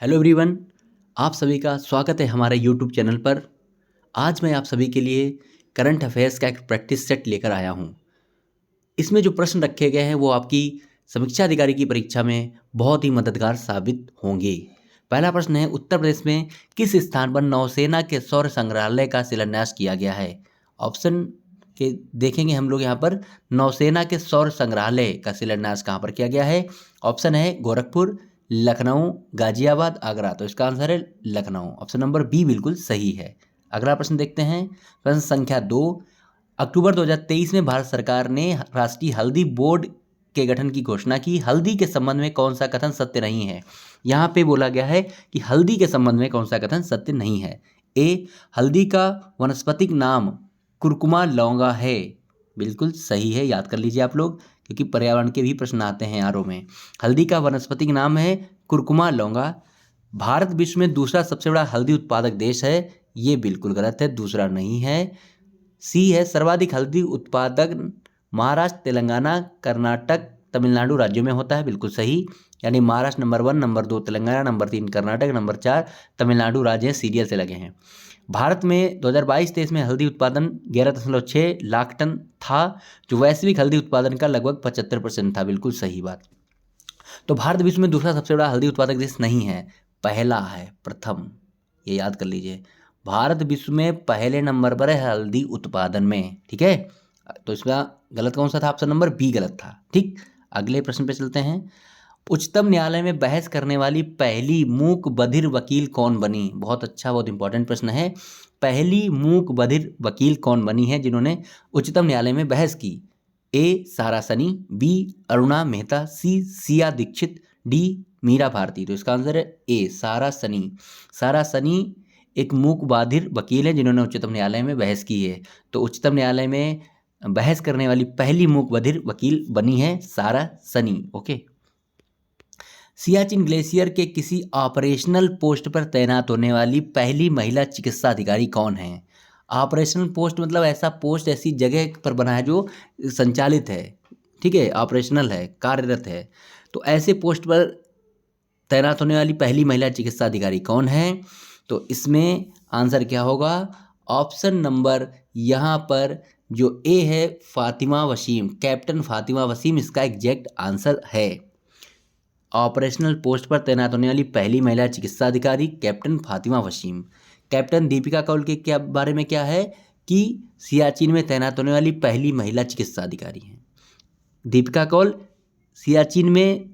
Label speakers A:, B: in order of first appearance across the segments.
A: Hello everyone, आप सभी का स्वागत है हमारे यूट्यूब चैनल पर। आज मैं आप सभी के लिए करंट अफेयर्स का एक प्रैक्टिस सेट लेकर आया हूँ। इसमें जो प्रश्न रखे गए हैं वो आपकी समीक्षा अधिकारी की परीक्षा में बहुत ही मददगार साबित होंगे। पहला प्रश्न है, उत्तर प्रदेश में किस स्थान पर नौसेना के सौर संग्रहालय का शिलान्यास किया गया है? ऑप्शन के देखेंगे हम लोग यहाँ पर। नौसेना के सौर संग्रहालय का शिलान्यास कहाँ पर किया गया है? ऑप्शन है गोरखपुर, लखनऊ, गाजियाबाद, आगरा। तो इसका आंसर है लखनऊ। ऑप्शन नंबर बी बिल्कुल सही है। अगला प्रश्न देखते हैं। प्रश्न संख्या 2, अक्टूबर 2023 में भारत सरकार ने राष्ट्रीय हल्दी बोर्ड के गठन की घोषणा की। हल्दी के संबंध में कौन सा कथन सत्य नहीं है? यहाँ पे बोला गया है कि हल्दी के संबंध में कौन सा कथन सत्य नहीं है। ए, हल्दी का वानस्पतिक नाम कुरकुमा लौंगा है। बिल्कुल सही है, याद कर लीजिए आप लोग, क्योंकि पर्यावरण के भी प्रश्न आते हैं आरओ में। हल्दी का वानस्पतिक नाम है कुरकुमा लौंगा। भारत विश्व में दूसरा सबसे बड़ा हल्दी उत्पादक देश है। ये बिल्कुल गलत है, दूसरा नहीं है। सी है, सर्वाधिक हल्दी उत्पादन महाराष्ट्र, तेलंगाना, कर्नाटक, तमिलनाडु राज्यों में होता है। बिल्कुल सही, यानी Maharashtra number 1, number 2 Telangana, number 3 Karnataka, number 4 Tamil Nadu राज्य हैं, सीरियल से लगे हैं। भारत में 2022-23 में हल्दी उत्पादन 11.6 लाख टन था, जो वैश्विक हल्दी उत्पादन का लगभग 75% था। बिल्कुल सही बात। तो भारत विश्व में दूसरा सबसे बड़ा हल्दी उत्पादक देश नहीं है, पहला है, प्रथम। ये याद कर लीजिए, भारत विश्व में पहले नंबर पर है हल्दी उत्पादन में। ठीक है, तो इसका गलत कौन सा था? ऑप्शन नंबर बी गलत था। ठीक, अगले प्रश्न पे चलते हैं। उच्चतम न्यायालय में बहस करने वाली पहली मूक बधिर वकील कौन बनी? बहुत अच्छा, बहुत इंपॉर्टेंट प्रश्न है। पहली मूक बधिर वकील कौन बनी है जिन्होंने उच्चतम न्यायालय में बहस की? ए, सारा सनी, बी, अरुणा मेहता, सी, सिया दीक्षित, डी, मीरा भारती। तो इसका आंसर है ए, सारा सनी। सारा सनी एक मूक बधिर वकील है जिन्होंने उच्चतम न्यायालय में बहस की है। तो उच्चतम न्यायालय में बहस करने वाली पहली मूक बधिर वकील बनी है सारा सनी। ओके। सियाचिन ग्लेशियर के किसी ऑपरेशनल पोस्ट पर तैनात होने वाली पहली महिला चिकित्सा अधिकारी कौन है? ऑपरेशनल पोस्ट मतलब ऐसा पोस्ट, ऐसी जगह पर बना है जो संचालित है, ठीक है, ऑपरेशनल है, कार्यरत है। तो ऐसे पोस्ट पर तैनात होने वाली पहली महिला चिकित्सा अधिकारी कौन है? तो इसमें आंसर क्या होगा? ऑप्शन नंबर यहाँ पर जो ए है, फातिमा वसीम, कैप्टन फातिमा वसीम इसका एग्जैक्ट आंसर है। ऑपरेशनल पोस्ट पर तैनात होने वाली पहली महिला चिकित्सा अधिकारी कैप्टन फातिमा वसीम। कैप्टन दीपिका कौल के क्या बारे में क्या है कि सियाचिन में तैनात होने वाली पहली महिला चिकित्सा अधिकारी हैं। दीपिका कौल सियाचिन में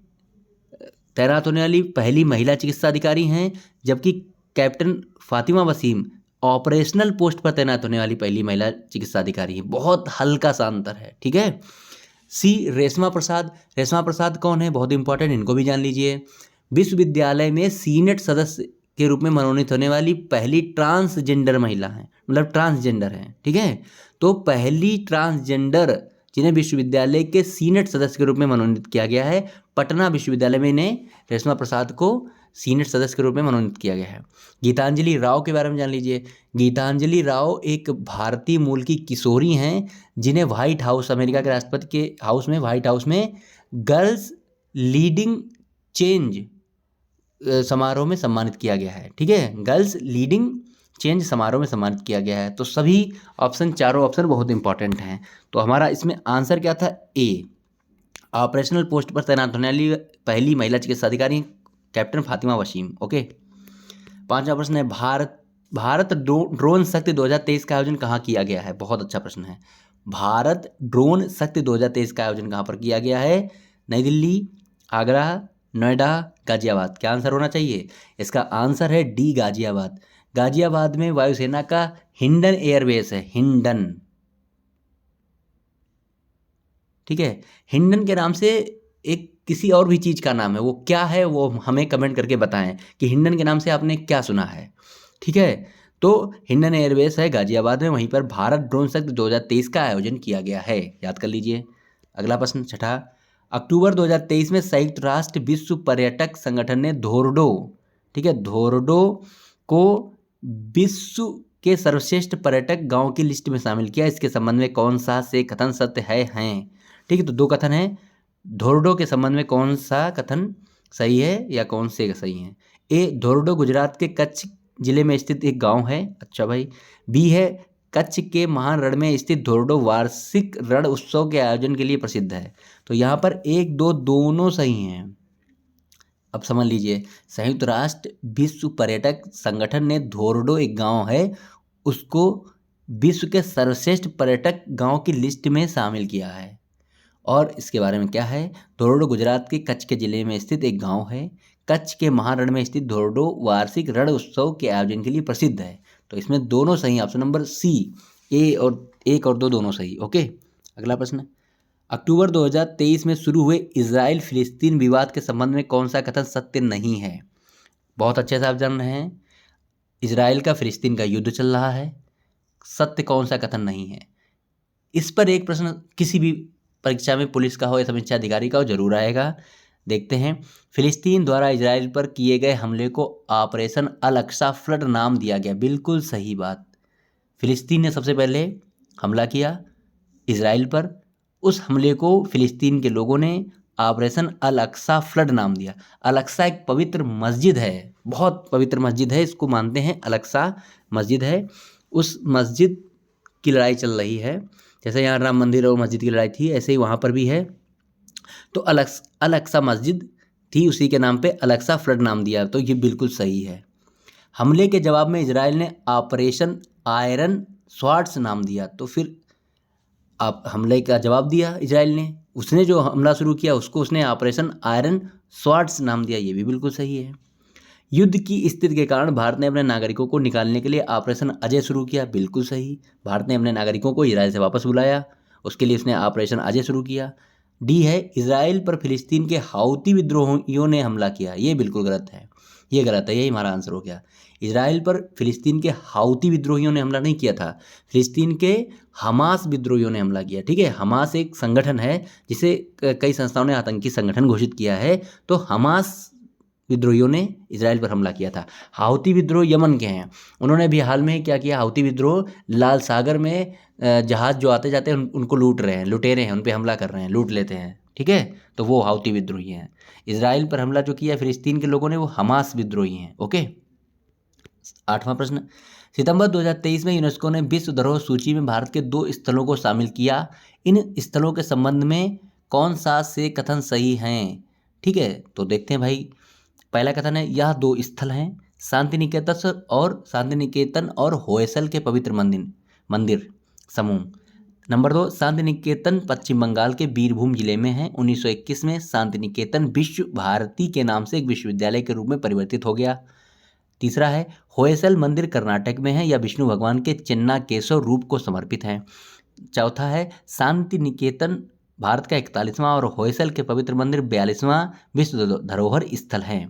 A: तैनात होने वाली पहली महिला चिकित्सा अधिकारी हैं, जबकि captain Fatima Wasim operational post पर तैनात होने वाली पहली महिला चिकित्सा अधिकारी हैं। बहुत हल्का सा अंतर है, ठीक है। सी, रेशमा प्रसाद। रेशमा प्रसाद कौन है? बहुत इंपॉर्टेंट, इनको भी जान लीजिए। विश्वविद्यालय में सीनेट सदस्य के रूप में मनोनीत होने वाली पहली ट्रांसजेंडर महिला है, मतलब ट्रांसजेंडर है, ठीक है। तो पहली ट्रांसजेंडर जिन्हें विश्वविद्यालय के सीनेट सदस्य के रूप में मनोनीत किया गया है, पटना विश्वविद्यालय में इन्हें, रेशमा प्रसाद को सीनेट सदस्य के रूप में मनोनीत किया गया है। गीतांजलि राव के बारे में जान लीजिए। गीतांजलि राव एक भारतीय मूल की किशोरी हैं जिन्हें व्हाइट हाउस, अमेरिका के राष्ट्रपति के हाउस में, व्हाइट हाउस में गर्ल्स लीडिंग चेंज समारोह में सम्मानित किया गया है, ठीक है। गर्ल्स लीडिंग चेंज समारोह में सम्मानित किया गया है। तो सभी ऑप्शन, चारों ऑप्शन बहुत इंपॉर्टेंट हैं। तो हमारा इसमें आंसर क्या था? ए, ऑपरेशनल पोस्ट पर तैनात होने वाली पहली महिला चिकित्सा अधिकारी कैप्टन फातिमा वसीम। ओके। पांचवा प्रश्न है, भारत ड्रोन शक्ति 2023 का आयोजन कहाँ किया गया है? बहुत अच्छा प्रश्न है। भारत ड्रोन शक्ति 2023 का आयोजन कहाँ पर किया गया है? नई दिल्ली, आगरा, नोएडा, गाजियाबाद। क्या आंसर होना चाहिए? इसका आंसर है डी, गाजियाबाद। गाजियाबाद में वायुसेना का हिंडन एयरबेस है, हिंडन, ठीक है। हिंडन के नाम से एक किसी और भी चीज़ का नाम है, वो क्या है वो हमें कमेंट करके बताएं कि हिंडन के नाम से आपने क्या सुना है, ठीक है। तो हिंडन एयरबेस है गाजियाबाद में, वहीं पर भारत ड्रोन शक्ति 2023 का आयोजन किया गया है, याद कर लीजिए। अगला प्रश्न, छठा, अक्टूबर 2023 में संयुक्त राष्ट्र विश्व पर्यटक संगठन ने धोरडो, ठीक है, धोरडो को विश्व के सर्वश्रेष्ठ पर्यटक गांव की लिस्ट में शामिल किया। इसके संबंध में कौन सा से कथन सत्य हैं? ठीक है, तो दो कथन हैं। धोरडो के संबंध में कौन सा कथन सही है या कौन से सही है? ए धोरडो गुजरात के कच्छ जिले में स्थित एक गांव है। अच्छा भाई। बी है कच्छ के महान रण में स्थित धोरडो वार्षिक रण उत्सव के आयोजन के लिए प्रसिद्ध है। तो यहाँ पर एक दो दोनों सही हैं। अब समझ लीजिए, संयुक्त राष्ट्र विश्व पर्यटक संगठन ने धोरडो एक गांव है उसको विश्व के सर्वश्रेष्ठ पर्यटक गांव की लिस्ट में शामिल किया है। और इसके बारे में क्या है, धोरडो गुजरात के कच्छ के जिले में स्थित एक गांव है। कच्छ के महारण में स्थित धोरडो वार्षिक रण उत्सव के आयोजन के लिए प्रसिद्ध है। तो इसमें दोनों सही, ऑप्शन नंबर सी, ए और एक और दो दोनों सही। ओके, अगला प्रश्न। अक्टूबर 2023 में शुरू हुए इजराइल फिलिस्तीन विवाद के संबंध में कौन सा कथन सत्य नहीं है? बहुत अच्छे से आप जान रहे हैं, इजराइल का फिलिस्तीन का युद्ध चल रहा है। सत्य कौन सा कथन नहीं है? इस पर एक प्रश्न किसी भी परीक्षा में पुलिस का हो या समीक्षा अधिकारी का हो जरूर आएगा। देखते हैं। फिलिस्तीन द्वारा इजराइल पर किए गए हमले को ऑपरेशन अल अक्सा फ्लड नाम दिया गया। बिल्कुल सही बात। फिलिस्तीन ने सबसे पहले हमला किया इजराइल पर। उस हमले को फिलिस्तीन के लोगों ने ऑपरेशन अल अक्सा फ्लड नाम दिया। अल अक्सा एक पवित्र मस्जिद है, बहुत पवित्र मस्जिद है, इसको मानते हैं। अल अक्सा मस्जिद है, उस मस्जिद की लड़ाई चल रही है। जैसे यहाँ राम मंदिर और मस्जिद की लड़ाई थी, ऐसे ही वहाँ पर भी है। तो अल अक्सा मस्जिद थी, उसी के नाम पे अल अक्सा फ्लड नाम दिया। तो ये बिल्कुल सही है। हमले के जवाब में इजराइल ने ऑपरेशन आयरन स्वॉर्ड्स नाम दिया। तो फिर आप हमले का जवाब दिया इजराइल ने, उसने जो हमला शुरू किया उसको उसने ऑपरेशन आयरन स्वॉर्ड्स नाम दिया। ये भी बिल्कुल सही है। युद्ध की स्थिति के कारण भारत ने अपने नागरिकों को निकालने के लिए ऑपरेशन अजय शुरू किया। बिल्कुल सही। भारत ने अपने नागरिकों को इजराइल से वापस बुलाया, उसके लिए उसने ऑपरेशन अजय शुरू किया। डी है इजराइल पर फिलिस्तीन के हाउती विद्रोहियों ने हमला किया। ये बिल्कुल गलत है, ये गलत है, यही हमारा आंसर हो गया। इजराइल पर फिलिस्तीन के हाउती विद्रोहियों ने हमला नहीं किया था, फिलिस्तीन के हमास विद्रोहियों ने हमला किया। ठीक है, हमास एक संगठन है जिसे कई संस्थाओं ने आतंकी संगठन घोषित किया है। तो हमास विद्रोहियों ने इजराइल पर हमला किया था। हाउती विद्रोह यमन के हैं, उन्होंने भी हाल में क्या किया, हाउती विद्रोह लाल सागर में जहाज़ जो आते जाते हैं उनको लूट रहे हैं, लुटेरे हैं, उन पर हमला कर रहे हैं, लूट लेते हैं। ठीक है, तो वो हाउती विद्रोही हैं। इजराइल पर हमला जो किया फिलिस्तीन के लोगों ने, वो हमास विद्रोही हैं। ओके, 8वां प्रश्न। सितंबर 2023 में यूनेस्को ने विश्व धरोहर सूची में भारत के 2 स्थलों को शामिल किया। इन स्थलों के संबंध में कौन सा से कथन सही हैं? ठीक है, तो देखते हैं भाई। पहला कथन है, यह 2 स्थल हैं, शांति निकेतन और होयसल के पवित्र मंदिर समूह। नंबर 2, शांति निकेतन पश्चिम बंगाल के बीरभूम जिले में है। 1921 में शांति निकेतन विश्व भारती के नाम से एक विश्वविद्यालय के रूप में परिवर्तित हो गया। तीसरा है, होयसल मंदिर कर्नाटक में है या विष्णु भगवान के चेन्ना केशव रूप को समर्पित है। चौथा है, शांति निकेतन भारत का 41वां और होयसल के पवित्र मंदिर 42वां विश्व धरोहर स्थल है।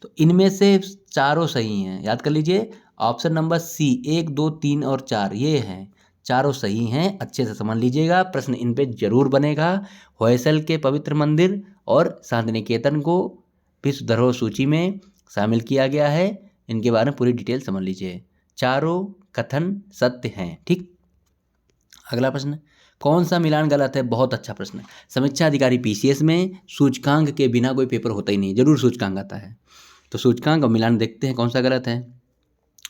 A: तो इनमें से चारों सही हैं, याद कर लीजिए। ऑप्शन नंबर सी 1, 2, 3 और 4 ये हैं, चारों सही हैं। अच्छे से समझ लीजिएगा, प्रश्न इन पे जरूर बनेगा। होयसल के पवित्र मंदिर और शांति निकेतन को विश्व धरोहर सूची में शामिल किया गया है। इनके बारे में पूरी डिटेल समझ लीजिए, चारों कथन सत्य हैं। ठीक, अगला प्रश्न, कौन सा मिलान गलत है? बहुत अच्छा प्रश्न है। समीक्षा अधिकारी पीसीएस में सूचकांक के बिना कोई पेपर होता ही नहीं, जरूर सूचकांक आता है। तो सूचकांक और मिलान देखते हैं कौन सा गलत है।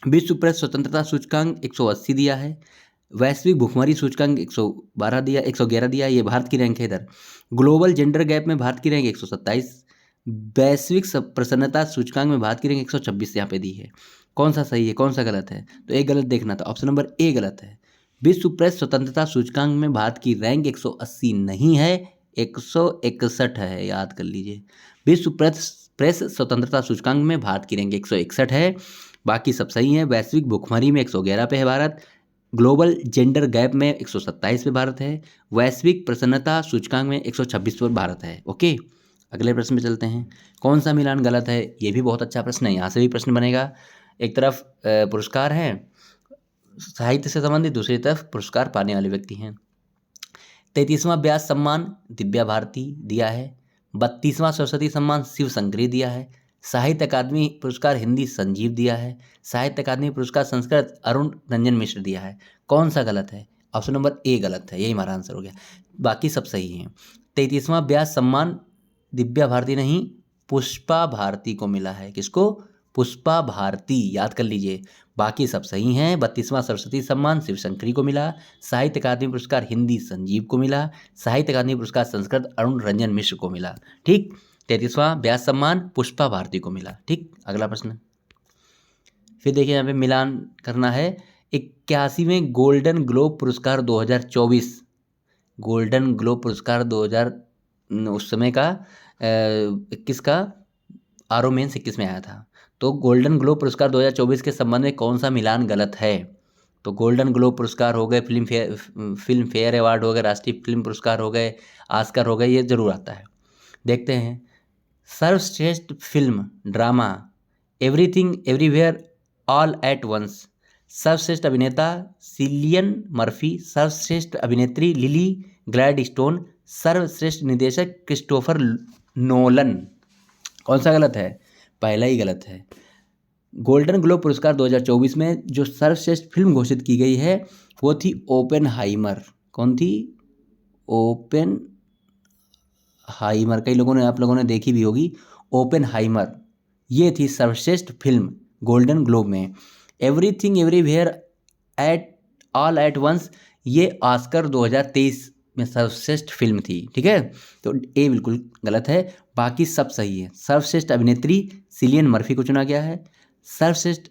A: विश्व प्रेस स्वतंत्रता सूचकांक 180 दिया है, वैश्विक भुखमरी सूचकांक 111 दिया, ये भारत की रैंक है इधर। ग्लोबल जेंडर गैप में भारत की रैंक 127, वैश्विक प्रसन्नता सूचकांक में भारत की रैंक 126 यहाँ पे दी है। कौन सा सही है, कौन सा गलत है? तो एक गलत देखना था, ऑप्शन नंबर ए गलत है। विश्व प्रेस स्वतंत्रता सूचकांक में भारत की रैंक 180 नहीं है, 161 है, याद कर लीजिए। विश्व प्रेस स्वतंत्रता सूचकांक में भारत की रैंक 161 है, बाकी सब सही है। वैश्विक भुखमरी में 111 पे है भारत, ग्लोबल जेंडर गैप में 127 पे भारत है, वैश्विक प्रसन्नता सूचकांक में 126 पर भारत है। ओके, अगले प्रश्न में चलते हैं। कौन सा मिलान गलत है? ये भी बहुत अच्छा प्रश्न है, यहाँ से भी प्रश्न बनेगा। एक तरफ पुरस्कार हैं साहित्य से संबंधित, दूसरी तरफ पुरस्कार पाने वाले व्यक्ति हैं। 33वां व्यास सम्मान दिव्या भारती दिया है, 32वां सरस्वती सम्मान शिव शंकरी दिया है, साहित्य अकादमी पुरस्कार हिंदी संजीव दिया है, साहित्य अकादमी पुरस्कार संस्कृत अरुण रंजन मिश्र दिया है। कौन सा गलत है? ऑप्शन नंबर ए गलत है, यही हमारा आंसर हो गया, बाकी सब सही हैं। 33वां व्यास सम्मान दिव्या भारती नहीं, पुष्पा भारती को मिला है। किसको? पुष्पा भारती, याद कर लीजिए। बाकी सब सही हैं। 32वां सरस्वती सम्मान शिवशंकरी को मिला। साहित्य अकादमी पुरस्कार हिंदी संजीव को मिला। साहित्य अकादमी पुरस्कार संस्कृत अरुण रंजन मिश्र को मिला। ठीक। 33वां व्यास सम्मान पुष्पा भारती को मिला। ठीक। अगला प्रश्न फिर देखिए, यहाँ पे मिलान करना है। 81वें गोल्डन ग्लोब पुरस्कार 2024, गोल्डन ग्लोब पुरस्कार 2000 उस समय का 21 का आरओ मेंस 21 में आया था। तो गोल्डन ग्लोब पुरस्कार 2024 के संबंध में कौन सा मिलान गलत है? तो गोल्डन ग्लोब पुरस्कार हो गए, फिल्म फेयर अवार्ड हो गए, राष्ट्रीय फिल्म पुरस्कार हो गए, ऑस्कर हो गए, ये जरूर आता है। देखते हैं। सर्वश्रेष्ठ film drama everything everywhere all at once. सर्वश्रेष्ठ अभिनेता सिलियन मर्फी। सर्वश्रेष्ठ अभिनेत्री लिली ग्लैडस्टोन। सर्वश्रेष्ठ निर्देशक क्रिस्टोफर नोलन। कौन सा गलत है? पहला ही गलत है। गोल्डन ग्लोब पुरस्कार 2024 में जो सर्वश्रेष्ठ फिल्म घोषित की गई है वो थी ओपेनहाइमर। कौन थी? ओपेनहाइमर। कई लोगों ने, आप लोगों ने देखी भी होगी ओपेनहाइमर। ये थी सर्वश्रेष्ठ फिल्म गोल्डन ग्लोब में। Everything everywhere at all at once ये ऑस्कर 2023 में सर्वश्रेष्ठ फिल्म थी। ठीक है, तो ए बिल्कुल गलत है, बाकी सब सही है। सर्वश्रेष्ठ अभिनेत्री सिलियन मर्फी को चुना गया है। सर्वश्रेष्ठ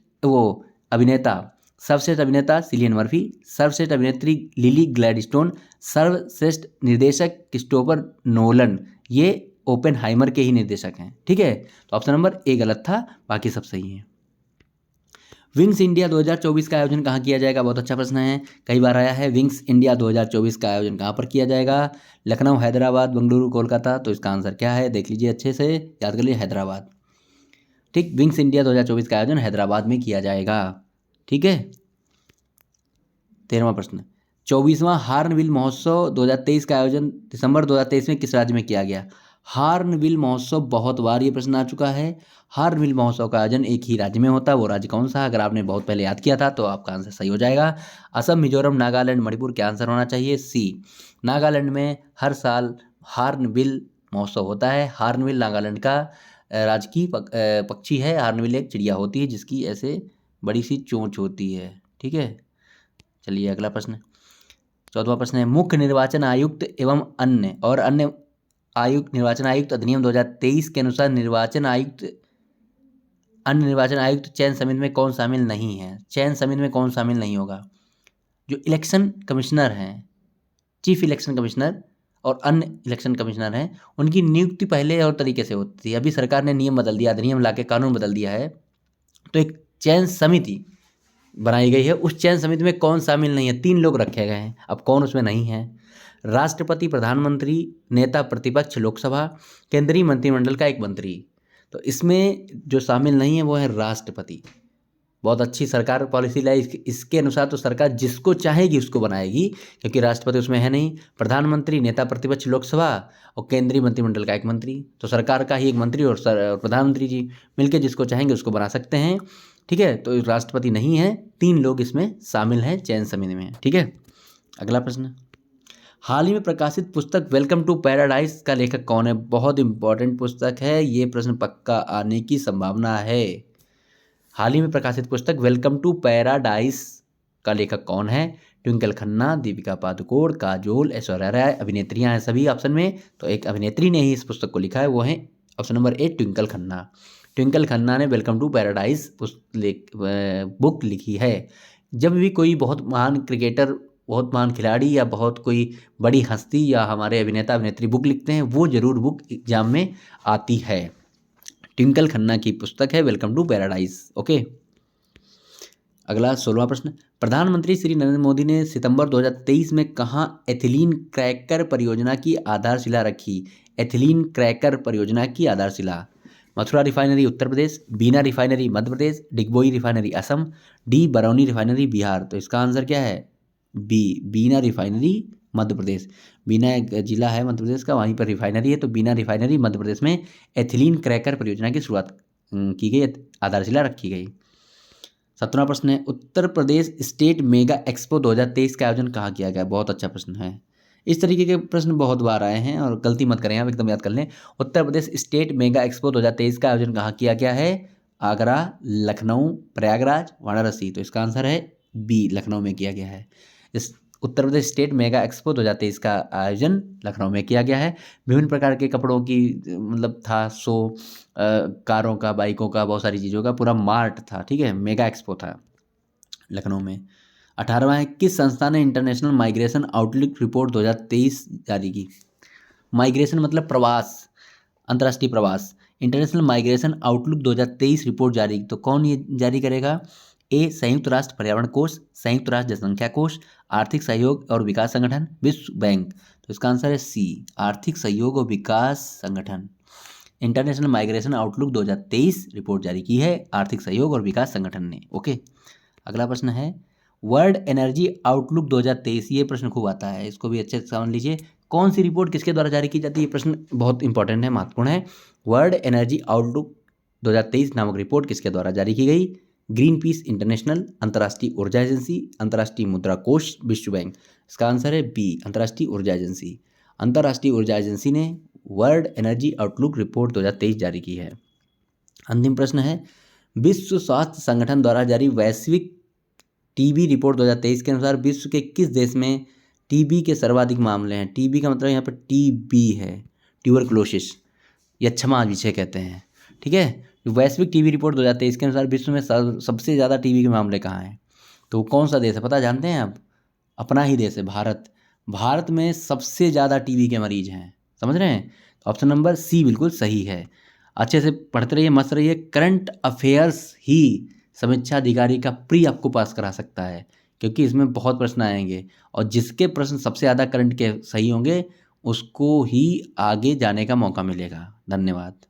A: सर्वश्रेष्ठ अभिनेता सिलियन मर्फी। सर्वश्रेष्ठ अभिनेत्री लिली ग्लैडस्टोन। सर्वश्रेष्ठ निर्देशक क्रिस्टोफर नोलन। ये ओपेनहाइमर के ही निर्देशक हैं। ठीक है, तो ऑप्शन नंबर ए गलत था, बाकी सब सही हैं। विंग्स इंडिया 2024 का आयोजन कहाँ किया जाएगा? बहुत अच्छा प्रश्न है, कई बार आया है। विंग्स इंडिया 2024 का आयोजन कहाँ पर किया जाएगा? लखनऊ, हैदराबाद, बेंगलुरु, कोलकाता। तो इसका आंसर क्या है? देख लीजिए अच्छे से, याद कर लीजिए, हैदराबाद। ठीक, विंग्स इंडिया 2024 का आयोजन हैदराबाद में किया जाएगा। ठीक है। 13वां प्रश्न, 24वां हार्नबिल महोत्सव 2023 का आयोजन दिसंबर 2023 में किस राज्य में किया गया? हार्नबिल महोत्सव, बहुत बार ये प्रश्न आ चुका है। हार्नबिल महोत्सव का आयोजन एक ही राज्य में होता है, वो राज्य कौन सा? अगर आपने बहुत पहले याद किया था तो आपका आंसर सही हो जाएगा। असम, मिजोरम, नागालैंड, मणिपुर। क्या आंसर होना चाहिए? सी। नागालैंड में हर साल हार्नबिल महोत्सव होता है। हार्नबिल नागालैंड का राजकीय पक्षी है। हार्नबिल एक चिड़िया होती है जिसकी ऐसे बड़ी सी चोंच होती है। ठीक है, चलिए अगला प्रश्न। 14वां प्रश्न है, मुख्य निर्वाचन आयुक्त एवं अन्य आयुक्त निर्वाचन आयुक्त अधिनियम 2023 के अनुसार अन्य निर्वाचन आयुक्त चयन समिति में कौन शामिल नहीं है? चयन समिति में कौन शामिल नहीं होगा? जो इलेक्शन कमिश्नर हैं, चीफ इलेक्शन कमिश्नर और अन्य इलेक्शन कमिश्नर हैं, उनकी नियुक्ति पहले और तरीके से होती थी। अभी सरकार ने नियम बदल दिया, अधिनियम लाके कानून बदल दिया है, तो एक चयन समिति बनाई गई है। उस चयन समिति में कौन शामिल नहीं है? 3 लोग रखे गए हैं। अब कौन उसमें नहीं है? राष्ट्रपति, प्रधानमंत्री, नेता प्रतिपक्ष लोकसभा, केंद्रीय मंत्रिमंडल का एक मंत्री। तो इसमें जो शामिल नहीं है वो है राष्ट्रपति। बहुत अच्छी सरकार पॉलिसी लाई, इसके अनुसार तो सरकार जिसको चाहेगी उसको बनाएगी, क्योंकि राष्ट्रपति उसमें है नहीं। प्रधानमंत्री, नेता प्रतिपक्ष लोकसभा और केंद्रीय मंत्रिमंडल का एक मंत्री, तो सरकार का ही एक मंत्री और प्रधानमंत्री जी मिलकर जिसको चाहेंगे उसको बना सकते हैं। ठीक है, तो राष्ट्रपति नहीं है, 3 लोग इसमें शामिल हैं चयन समिति में। ठीक है, अगला प्रश्न, हाल ही में प्रकाशित पुस्तक वेलकम टू पैराडाइज का लेखक कौन है? बहुत इंपॉर्टेंट पुस्तक है, ये प्रश्न पक्का आने की संभावना है। हाल ही में प्रकाशित पुस्तक वेलकम टू पैराडाइज का लेखक कौन है? ट्विंकल खन्ना, दीपिका पादुकोण, काजोल, ऐश्वर्या राय। अभिनेत्रियां हैं सभी ऑप्शन में, तो एक अभिनेत्री ने ही इस पुस्तक को लिखा है, वो है option number A Twinkle Khanna. Twinkle Khanna ने वेलकम टू पैराडाइज बुक लिखी है। जब भी कोई बहुत महान क्रिकेटर, बहुत महान खिलाड़ी या बहुत कोई बड़ी हस्ती या हमारे अभिनेता अभिनेत्री बुक लिखते हैं, वो जरूर बुक एग्जाम में आती है। ट्विंकल खन्ना की पुस्तक है वेलकम टू पैराडाइज। ओके, अगला 16वां प्रश्न, प्रधानमंत्री श्री नरेंद्र मोदी ने सितंबर 2023 में कहाँ एथिलीन क्रैकर परियोजना की आधारशिला रखी? एथिलीन क्रैकर परियोजना की आधारशिला Mathura refinery Uttar Pradesh, Bina refinery Madhya Pradesh, Digboi refinery Assam, डी बरौनी रिफाइनरी बिहार। तो इसका आंसर क्या है? बी, बीना रिफाइनरी मध्य प्रदेश। बीना एक जिला है मध्य प्रदेश का, वहीं पर रिफाइनरी है, तो बीना रिफाइनरी मध्य प्रदेश में एथिलीन क्रैकर परियोजना की शुरुआत की गई, आधारशिला रखी गई। 17वां प्रश्न है, Uttar Pradesh state mega expo 2023 का आयोजन कहाँ किया गया? बहुत अच्छा प्रश्न है। इस तरीके के प्रश्न बहुत बार आए हैं और गलती मत करें आप, एकदम याद कर लें। Uttar Pradesh state mega expo 2023 का आयोजन कहाँ किया गया है? आगरा, लखनऊ, प्रयागराज, वाराणसी। तो इसका आंसर है बी, लखनऊ में किया गया है। इस Uttar Pradesh state mega expo 2023 का आयोजन लखनऊ में किया गया है। विभिन्न प्रकार के कपड़ों की मतलब था शो, कारों का, बाइकों का, बहुत सारी चीज़ों का पूरा मार्ट था, ठीक है, मेगा एक्सपो था लखनऊ में। 18वां है, किस संस्था ने इंटरनेशनल माइग्रेशन आउटलुक रिपोर्ट 2023 जारी की? माइग्रेशन मतलब प्रवास, अंतर्राष्ट्रीय प्रवास। इंटरनेशनल माइग्रेशन आउटलुक 2023 रिपोर्ट जारी, तो कौन ये जारी करेगा? ए, संयुक्त राष्ट्र पर्यावरण कोष, संयुक्त राष्ट्र जनसंख्या कोष, आर्थिक सहयोग और विकास संगठन, विश्व बैंक। तो इसका आंसर है सी, आर्थिक सहयोग और विकास संगठन। इंटरनेशनल माइग्रेशन आउटलुक 2023 रिपोर्ट जारी की है आर्थिक सहयोग और विकास संगठन ने। ओके, अगला प्रश्न है, वर्ल्ड एनर्जी आउटलुक 2023, ये प्रश्न खूब आता है, इसको भी अच्छे से समझ लीजिए। कौन सी रिपोर्ट किसके द्वारा जारी की जाती है? प्रश्न बहुत इंपॉर्टेंट है, महत्वपूर्ण है। वर्ल्ड एनर्जी आउटलुक 2023 नामक रिपोर्ट किसके द्वारा जारी की गई? ग्रीन पीस इंटरनेशनल, अंतर्राष्ट्रीय ऊर्जा एजेंसी, अंतर्राष्ट्रीय मुद्रा कोष, विश्व बैंक। इसका आंसर है बी, अंतर्राष्ट्रीय ऊर्जा एजेंसी। अंतर्राष्ट्रीय ऊर्जा एजेंसी ने वर्ल्ड एनर्जी आउटलुक रिपोर्ट 2023 जारी की है। अंतिम प्रश्न है, विश्व स्वास्थ्य संगठन द्वारा जारी वैश्विक टीबी रिपोर्ट 2023 के अनुसार विश्व के किस देश में टीबी के सर्वाधिक मामले हैं? टीबी का मतलब यहाँ पर टीबी है, ट्यूबरकुलोसिस या क्षमा विषय कहते हैं, ठीक है। वैश्विक टीबी रिपोर्ट 2023 के अनुसार विश्व में सबसे ज़्यादा टीबी के मामले कहाँ हैं? तो कौन सा देश है पता जानते हैं आप? अपना ही देश है, भारत। भारत में सबसे ज़्यादा टीबी के मरीज हैं, समझ रहे हैं? तो ऑप्शन नंबर सी बिल्कुल सही है। अच्छे से पढ़ते रहिए, मस्त रहिए। करंट अफेयर्स ही समीक्षा अधिकारी का प्री आपको पास करा सकता है, क्योंकि इसमें बहुत प्रश्न आएंगे और जिसके प्रश्न सबसे ज़्यादा करंट के सही होंगे उसको ही आगे जाने का मौका मिलेगा। धन्यवाद।